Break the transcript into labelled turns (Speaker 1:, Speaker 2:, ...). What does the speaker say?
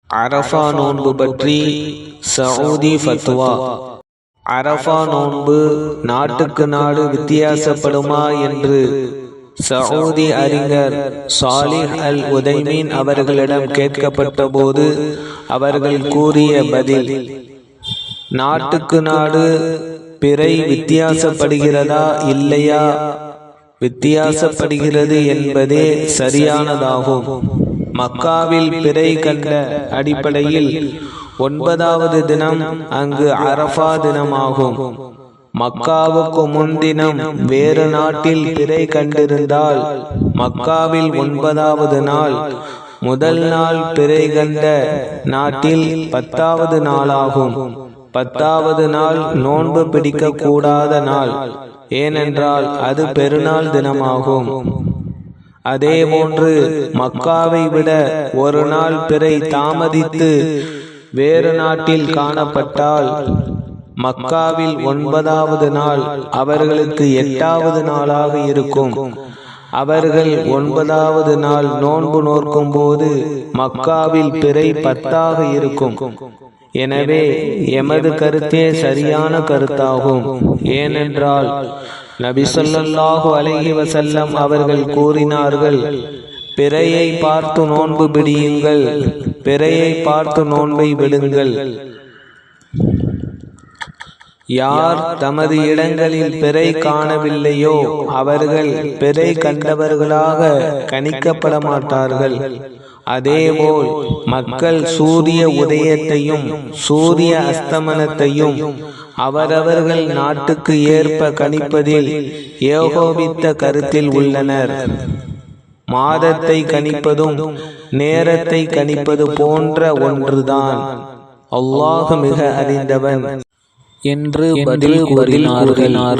Speaker 1: அரஃபா நோன்பு பற்றி சவுதி ஃபத்வா. அரஃபா நோன்பு நாட்டுக்கு நாடு வித்தியாசப்படுமா என்று சவுதி அறிஞர் சாலிஹ் அல் உதைமீன் அவர்களிடம் கேட்கப்பட்ட போது அவர்கள் கூறிய பதில்: நாட்டுக்கு நாடு பிறை வித்தியாசப்படுகிறதா இல்லையா? வித்தியாசப்படுகிறது என்பதே சரியானதாகும். மக்காவில் பிறை கண்ட அடிப்படையில் 9வது தினம் அங்கு அரஃபா தினமாகும். மக்காவுக்கு முன்தினம் வேறு நாட்டில் பிறை கண்டிருந்தால் மக்காவில் 9வது நாள், முதல் நாள் பிறை கண்ட நாட்டில் 10வது நாளாகும். 10வது நாள் நோன்பு பிடிக்க கூடாத நாள், ஏனென்றால் அது பெருநாள் தினமாகும். அதேபோன்று மக்காவை விட ஒரு நாள் பிறை தாமதித்து வேறு நாட்டில் காணப்பட்டால் மக்காவில் 9வது நாள் அவர்களுக்கு 8வது நாளாக இருக்கும். அவர்கள் 9வது நாள் நோன்பு நோக்கும் போது மக்காவில் பிறை 10ஆக இருக்கும். எனவே எமது கருத்தே சரியான கருத்தாகும். ஏனென்றால் நபி ஸல்லல்லாஹு அலைஹி வஸல்லம் அவர்கள் கூறினார்கள்: பிறையை பார்த்து நோன்பு பிடியுங்கள், பிறையை பார்த்து நோன்பை விடுங்கள். யார் தமது இடங்களில் பிறை காணவில்லையோ அவர்கள் பிறை கண்டவர்களாக கணிக்கப்பட மாட்டார்கள். அதேபோல் மக்கள் சூரிய உதயத்தையும் சூரிய அஸ்தமனத்தையும் அவரவர்கள் நாட்டுக்கு ஏற்ப கணிப்பதில் ஏகோபித்த கருத்தில் உள்ளனர். மாதத்தை கணிப்பதும் நேரத்தை கணிப்பது போன்ற ஒன்றுதான். அல்லாஹ் மிக அறிந்தவன் என்று பதில் கூறினார்கள்.